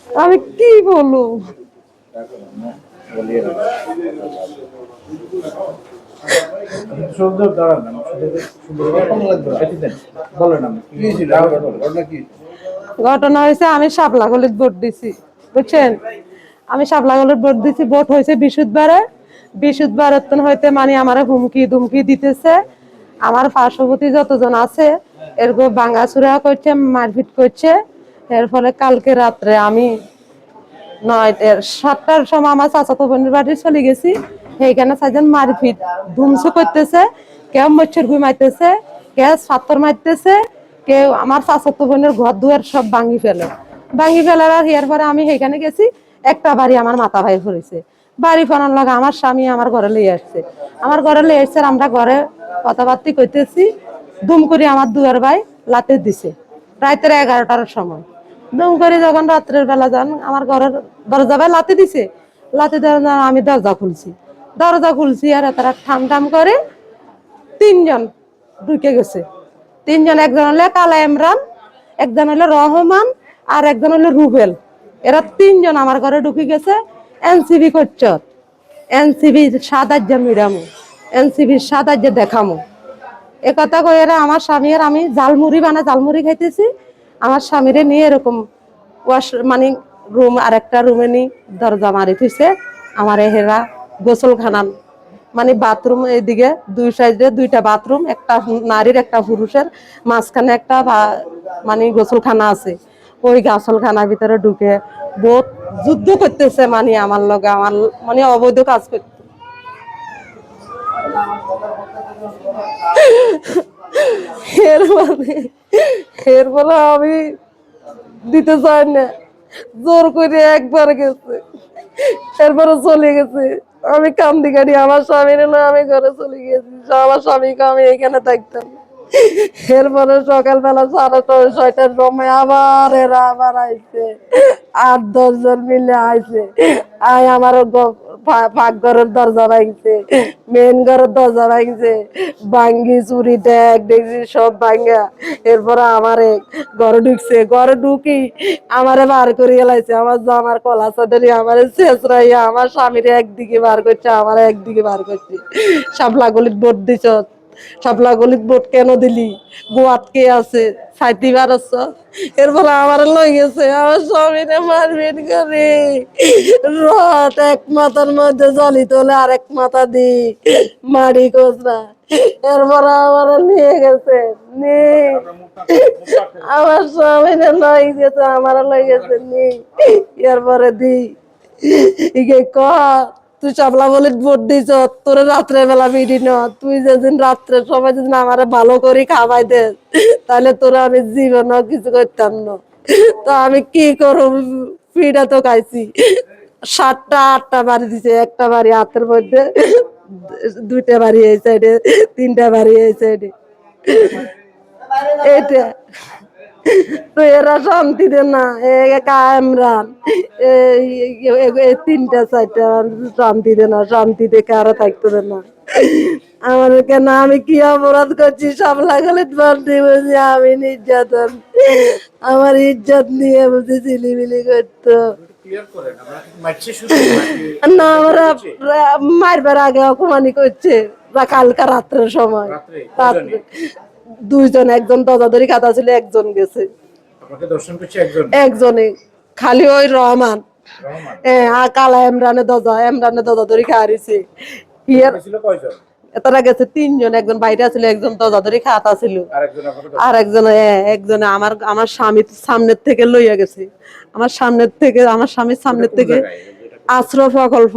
আমি কি বলবো? ঘটনা হয়েছে, আমি শাপলা গলিত ভোট দিছি, বুঝছেন? আমি শাপলা গলিত ভোট দিছি, ভোট হয়েছে বৃহস্পতিবারে। বৃহস্পতিবার হইতে মানে আমার হুমকি দুমকি দিতেছে। আমার পার্শ্ববর্তী যতজন আছে এরকম ভাঙাচুরা করছে, মারপিট করছে। এর ফলে কালকে রাত্রে আমি 7টার সময় আমার চাচাতো বোনের বাড়ি চলে গেছি। সেইখানে চারজন মারপিট ধুমসু করতেছে, কেউ মচ্ছর ঘুমাইতেছে, কেউ ছাত্র মারতেছে, কেউ আমার চাচাতো বোনের ঘর দুয়ার সব ভাঙি ফেলার। আর এর পরে আমি সেইখানে গেছি, একটা বাড়ি আমার মাথা ভাই পড়েছে। বাড়ি ফোনার লাগে আমার স্বামী আমার ঘরে লিয়ে আসছে। আমার ঘরে লিয়ে আসছে, আমরা ঘরে কথাবার্তি করতেছি, দুম করে আমার দুয়ার ভাই লাতে দিছে রাতের 11টার সময়। দুম করে যখন রাত্রের বেলা যান আমার ঘরের দরজা ভাই লাতে দিছে। লাতে দেওয়া আমি দরজা খুলছি আর তারা ঠাম ঠাম করে তিনজন ঢুকে গেছে। তিনজন, একজন হলো কালা ইমরান, একজন হলো রহমান, আর একজন হলো রুবেল। এরা তিনজন আমার ঘরে ঢুকে গেছে। এনসিবি করছ, এনসিবি 7 মিরামো, এনসিবির 7 দেখামো, এ কথা কই এরা আমার স্বামী আর আমি ঝালমুড়ি খাইতেছি। আমার স্বামীরে নিয়ে এরকম মানে রুম, আর একটা রুমে নি দরজা মারি থুইছে। আমার হেরা গোসলখানান মানে বাথরুম, এইদিকে দুই সাইডে 2টা বাথরুম, একটা নারীর একটা পুরুষের, মাঝখানে একটা মানে গোসলখানা আছে। ওই গোসলখানার ভিতরে ঢুকে বহুত যুদ্ধ করতেছে, মানে আমার লগে, আমার মানে অবৈধ কাজ করতে। এর মানে এর বলে আমি দিতে চাই না, জোর করে একবার গেছে, এরপরে চলে গেছে। আমি কান্দি কাটি আমার স্বামীর না, আমি ঘরে চলে গেছি। আমার স্বামীকে আমি এখানে থাকতাম। এরপরে সকালবেলা 6:30-6টার সময় আবার এরা আবার আইছে, 8-10 জন মিলে আইছে। আমার পাক ঘরের দরজা ভাঙছে, মেন ঘরের দরজা ভাঙছে, ভাঙ্গি চুরি ট্যাগ দেখছি সব ভাঙ্গা। এরপরে আমারে ঘরে ঢুকি আমারে বার করে এলাইছে। আমার জামার কলা চাদরি আমারে শেষরাইয়া আমার স্বামীর একদিকে বার করছে, আমার একদিকে বার করছে। শাপলা গলিত ভোট দিছ, শাপলা গলিত ভোট কেন দিলি, গোয়াত কে আছে, সাইতি বারছ। এর ফলে আমার লই গেছে, আমার স্বামীরে মারপিট করে রড এক মাথার মধ্যে জলি তোলে, আরেক মাথা দি মারি কোসরা। এরপরে আমার নিয়ে গেছে, আমার স্বামীরে লই গেছে, আমার লই গেছে এরপরে দি ইগে ক তুই চাপলা বলে ভোট দিছ, তোর রাত্রে বেলা বিড়ি ন, তুই যেদিন রাত্রে সবাই যেদিন আমারে ভালো করে খাওয়াই দে, তাহলে তোরা আমি জীবন কিছু করতাম না। তো আমি কি করব, পিঠা তো খাইছি। 7টা 8টা বাড়ি দিছে, একটা বাড়ি হাতের মধ্যে, 2টা বাড়ি এই সাইডে, 3টা বাড়ি এই সাইডে। এটা তো এরা শান্তি দে না, কামরান এই 3টা 4টা শান্তি দে না, শান্তি দেখে আরো থাকতে দে না। আমার কেন, আমি কি অপরাধ করছি? সব লাগালে বলছি আমি নির্যাতন, আমার ইজ্জত নিয়ে বুঝি চিলিমিলি করতো না। আমরা মারবার আগে অপমানি করছে কালকা রাত্রের সময়। রাত্রে 2জন, একজন দরজাদরি খাতা ছিল, একজন গেছে, একজনে খালি ওই রহমান। হ্যাঁ, কালা ইমরানের দরজা ধরে খাওয়াইছে। তারা গেছে 3জন, একজন বাইরে ছিল, একজন দরজা ধরে খাতা ছিল, আর একজনে আমার স্বামীর সামনের থেকে লইয়া গেছে। আমার স্বামীর সামনের থেকে আশ্রয় প্রকল্প।